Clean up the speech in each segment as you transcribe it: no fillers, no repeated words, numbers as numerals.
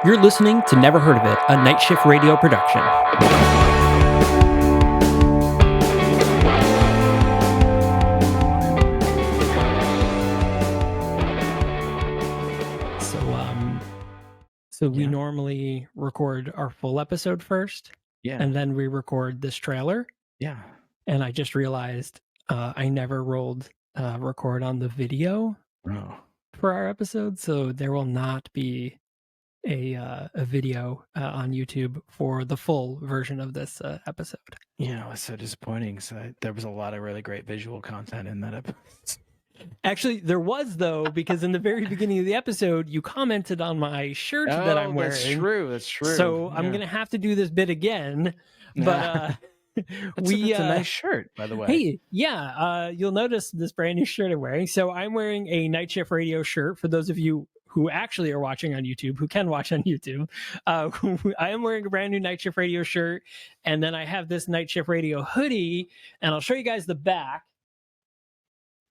You're listening to Never Heard of It, a Night Shift Radio production. So we Yeah. normally record our full episode first, Yeah. and then we record this trailer. Yeah. And I just realized I never rolled record on the video Oh. for our episode, so there will not be a video on YouTube for the full version of this episode. Yeah, it was so disappointing. So there was a lot of really great visual content in that episode. Actually, there was, though, because in the very beginning of the episode, you commented on my shirt that I'm wearing. That's true. That's true. So I'm going to have to do this bit again. But That's a nice shirt, by the way. Hey, yeah, you'll notice this brand new shirt I'm wearing. So I'm wearing a Night Shift Radio shirt for those of you who actually are watching on YouTube, who can watch on YouTube. I am wearing a brand new Night Shift Radio shirt. And then I have this Night Shift Radio hoodie. And I'll show you guys the back.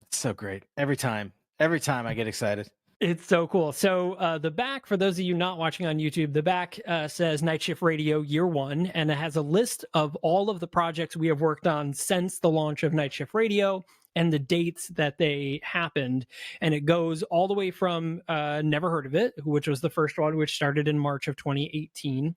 It's so great. Every time I get excited. It's so cool. So the back, for those of you not watching on YouTube, the back says Night Shift Radio Year 1, and it has a list of all of the projects we have worked on since the launch of Night Shift Radio and the dates that they happened. And it goes all the way from Never Heard of It, which was the first one, which started in March of 2018,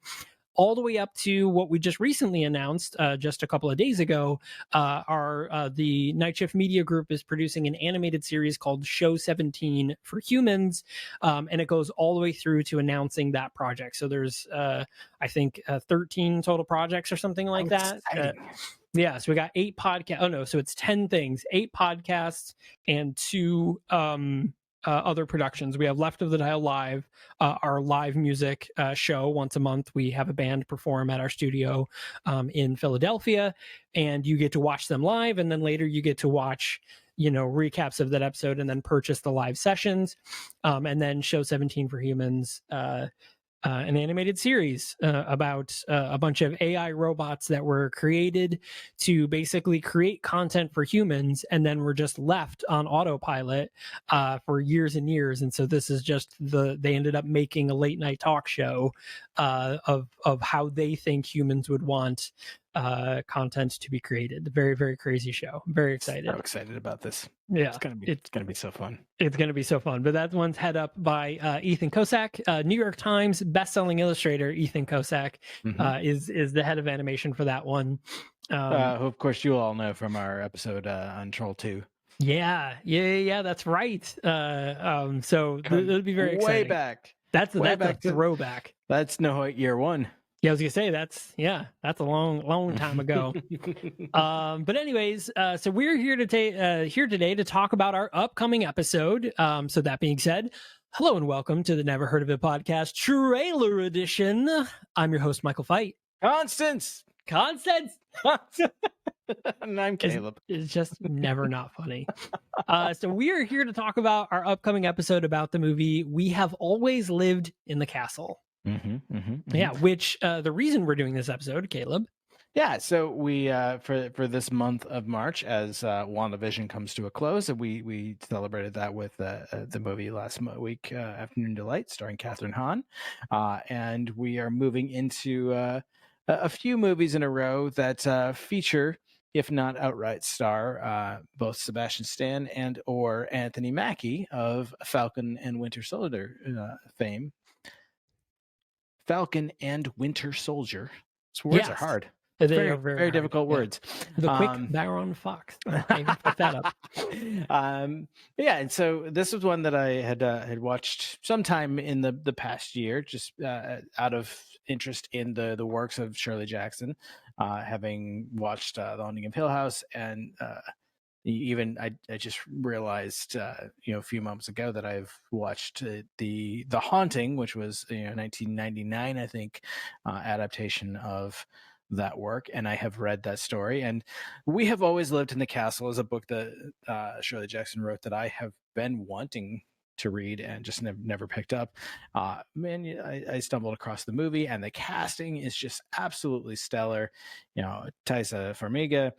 all the way up to what we just recently announced just a couple of days ago. The Night Shift Media Group is producing an animated series called Show 17 for Humans, and it goes all the way through to announcing that project. So there's, I think, 13 total projects or something like that. Yeah, so we got 8 podcasts. Oh, no, so it's 10 things, 8 podcasts, and 2 other productions. We have Left of the Dial Live, our live music show. Once a month, we have a band perform at our studio in Philadelphia, and you get to watch them live, and then later you get to watch recaps of that episode and then purchase the live sessions. And then Show 17 for Humans, an animated series about a bunch of AI robots that were created to basically create content for humans, and then were just left on autopilot for years and years. And so this is just they ended up making a late night talk show of how they think humans would want content to be created. Very, very crazy show. I'm very excited. So excited about this. Yeah, it's gonna be so fun. It's gonna be so fun. But that one's head up by Ethan Kosak, New York Times best-selling illustrator. Ethan Kosak is the head of animation for that one. Who, of course, you all know from our episode on Troll 2. Yeah, that's right. So it'll be very exciting. Way back. That's a throwback. That's Year 1. Yeah, I was gonna say that's a long time ago. But anyways, so we're here today to talk about our upcoming episode. So that being said, hello and welcome to the Never Heard of It podcast trailer edition. I'm your host, Michael Fight. Constance. And I'm Caleb. It's just never not funny. So we are here to talk about our upcoming episode about the movie We Have Always Lived in the Castle. Yeah, which the reason we're doing this episode, Caleb. Yeah, so we for this month of March, as WandaVision comes to a close, and we celebrated that with the movie last week, Afternoon Delight, starring Catherine Hahn, and we are moving into a few movies in a row that feature, if not outright star, both Sebastian Stan and or Anthony Mackie of Falcon and Winter Soldier fame. Falcon and Winter Soldier. So words are hard. They are very difficult words. The quick Baron Fox. I even put that up. Yeah, and so this was one that I had watched sometime in the past year, just out of interest in the works of Shirley Jackson, having watched The Haunting of Hill House, and even I just realized a few moments ago that I've watched the Haunting, which was 1999 I think adaptation of that work, and I have read that story. And We Have Always Lived in the Castle is a book that Shirley Jackson wrote that I have been wanting to read and just never picked up. I stumbled across the movie, and the casting is just absolutely stellar. Taissa Farmiga,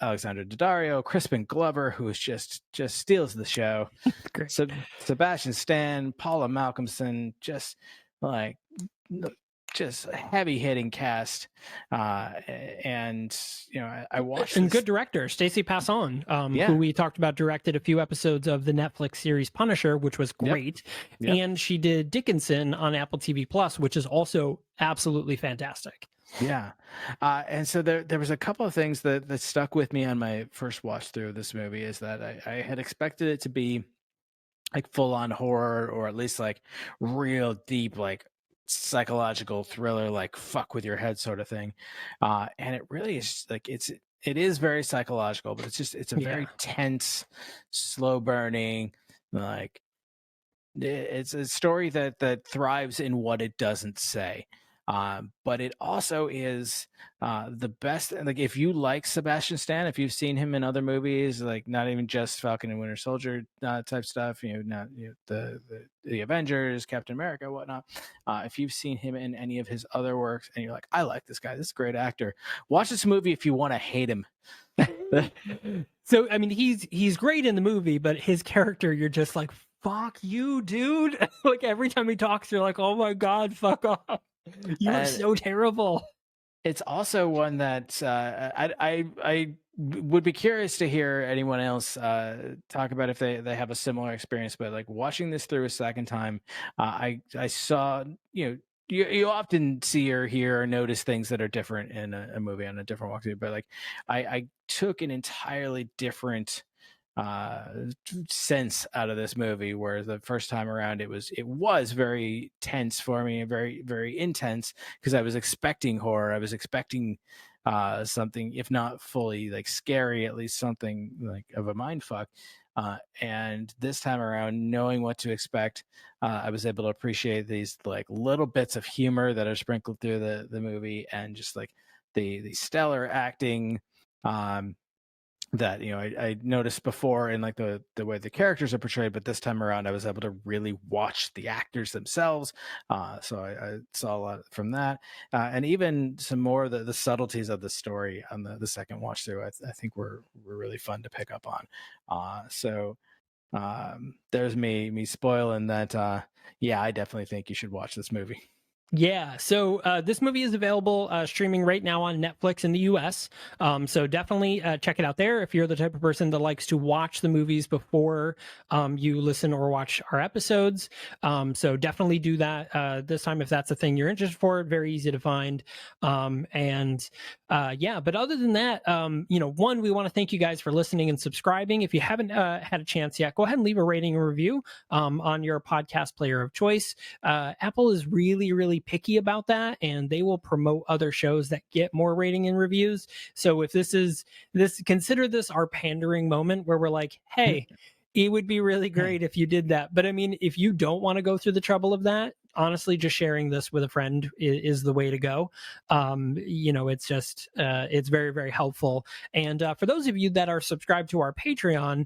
Alexandra Daddario, Crispin Glover, who is just steals the show. Sebastian Stan, Paula Malcolmson, just like just a heavy hitting cast, and I watched And this. good director, Stacey Passon, who Yeah. we talked about, directed a few episodes of the Netflix series Punisher, which was Yep. great. Yep. And she did Dickinson on Apple TV Plus, which is also absolutely fantastic. Yeah. And so there was a couple of things that stuck with me on my first watch through of this movie, is that I had expected it to be like full on horror, or at least like real deep, like psychological thriller, like fuck with your head sort of thing. And it really is like, it is very psychological, but it's a Yeah. very tense, slow burning, like it's a story that thrives in what it doesn't say. But it also is the best. Like, if you like Sebastian Stan, if you've seen him in other movies, like not even just Falcon and Winter Soldier type stuff, not the Avengers, Captain America, whatnot. If you've seen him in any of his other works, and you're like, I like this guy, this is a great actor, watch this movie if you want to hate him. So I mean, he's great in the movie, but his character, you're just like, fuck you, dude. Like every time he talks, you're like, oh my god, fuck off. You are And so terrible. it's also one that I would be curious to hear anyone else talk about if they have a similar experience. But like watching this through a second time, I saw, you often see or hear or notice things that are different in a movie on a different walkthrough. But like I took an entirely different uh sense out of this movie, where the first time around it was very tense for me, and very, very intense, because I was expecting horror. I was expecting something, if not fully like scary, at least something like of a mind fuck. And this time around, knowing what to expect, I was able to appreciate these like little bits of humor that are sprinkled through the movie, and just like the stellar acting, um that I noticed before in like the way the characters are portrayed, but this time around I was able to really watch the actors themselves. So I saw a lot from that, and even some more of the subtleties of the story on the second watch through. I think were really fun to pick up on. So there's me spoiling that. Yeah, I definitely think you should watch this movie. Yeah, so this movie is available streaming right now on Netflix in the US. So definitely check it out there if you're the type of person that likes to watch the movies before you listen or watch our episodes. So definitely do that this time if that's a thing you're interested for. Very easy to find. And yeah, but other than that, one, we want to thank you guys for listening and subscribing. If you haven't had a chance yet, go ahead and leave a rating and review on your podcast player of choice. Apple is really, really picky about that, and they will promote other shows that get more rating and reviews. So if consider this our pandering moment where we're like, hey, it would be really great if you did that. But I mean, if you don't want to go through the trouble of that, honestly, just sharing this with a friend is the way to go. It's just it's very, very helpful. And for those of you that are subscribed to our Patreon,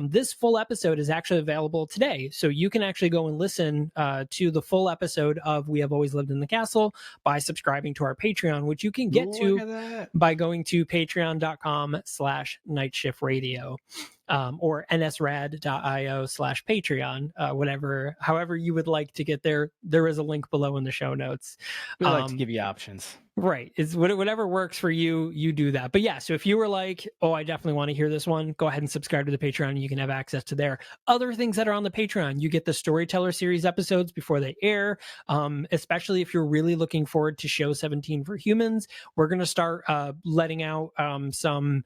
this full episode is actually available today, so you can actually go and listen to the full episode of We Have Always Lived in the Castle by subscribing to our Patreon, which you can get to by going to patreon.com/nightshiftradio. Or nsrad.io/Patreon, however you would like to get there. There is a link below in the show notes. We like to give you options. Right. It's whatever works for you, you do that. But yeah, so if you were like, oh, I definitely want to hear this one, go ahead and subscribe to the Patreon. You can have access to their other things that are on the Patreon. You get the Storyteller series episodes before they air, especially if you're really looking forward to Show 17 for Humans. We're going to start letting out some,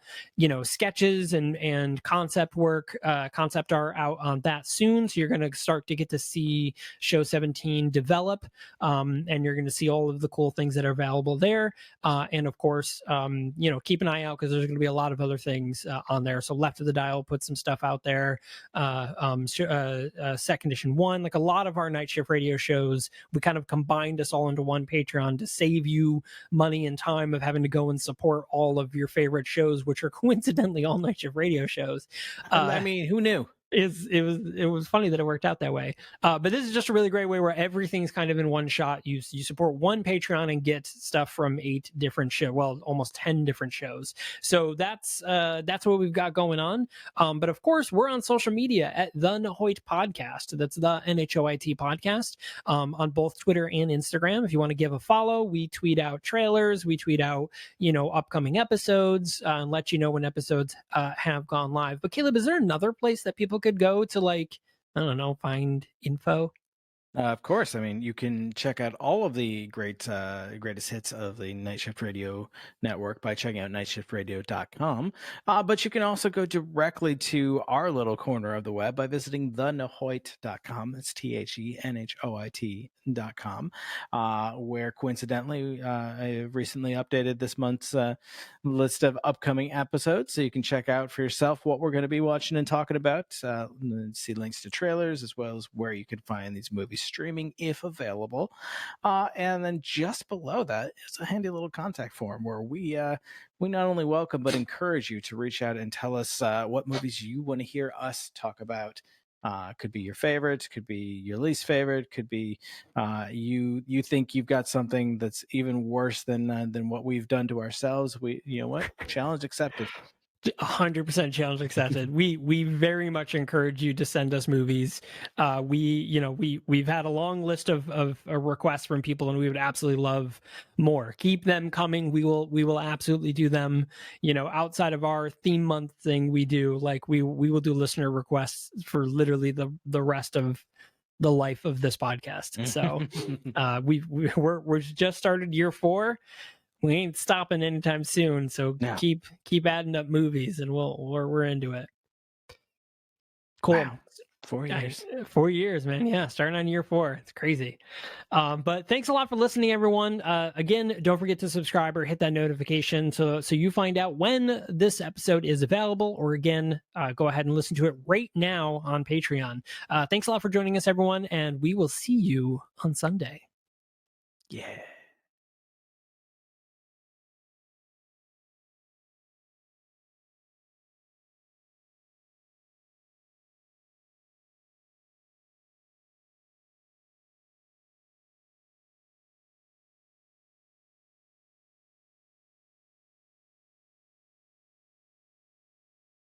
sketches and concept work, concept art out on that soon. So you're going to start to get to see Show 17 develop, and you're going to see all of the cool things that are available there. And of course, keep an eye out because there's going to be a lot of other things on there. So Left of the Dial put some stuff out there. Second Edition 1, like a lot of our Night Shift Radio shows, we kind of combined us all into one Patreon to save you money and time of having to go and support all of your favorite shows, which are coincidentally all Night Shift Radio shows. I mean, who knew? It was funny that it worked out that way. But this is just a really great way where everything's kind of in one shot. You support one Patreon and get stuff from 8 different shows, well, almost 10 different shows. So that's what we've got going on. But of course, we're on social media at the Nahoit Podcast. That's the NHOIT Podcast on both Twitter and Instagram. If you want to give a follow, we tweet out trailers, we tweet out upcoming episodes, and let you know when episodes have gone live. But Caleb, is there another place that people could go to, like, I don't know, find info? Of course. I mean, you can check out all of the greatest hits of the Night Shift Radio network by checking out nightshiftradio.com. But you can also go directly to our little corner of the web by visiting thenahoit.com. That's THENHOIT.com, where coincidentally, I recently updated this month's list of upcoming episodes. So you can check out for yourself what we're going to be watching and talking about. See links to trailers as well as where you can find these movies streaming if available, and then just below that is a handy little contact form where we not only welcome but encourage you to reach out and tell us what movies you want to hear us talk about. Could be your favorite, could be your least favorite, could be you think you've got something that's even worse than what we've done to ourselves. Challenge accepted. 100% challenge accepted. We very much encourage you to send us movies. We've had a long list of requests from people, and we would absolutely love more. Keep them coming. We will absolutely do them. Outside of our theme month thing, we will do listener requests for literally the rest of the life of this podcast. So we're just started year 4. We ain't stopping anytime soon, so no. keep adding up movies, and we're into it. Cool. Wow. 4 years. 4 years, man. Yeah, starting on year 4. It's crazy. But thanks a lot for listening, everyone. Again, don't forget to subscribe or hit that notification so you find out when this episode is available. Or again, go ahead and listen to it right now on Patreon. Thanks a lot for joining us, everyone, and we will see you on Sunday. Yeah.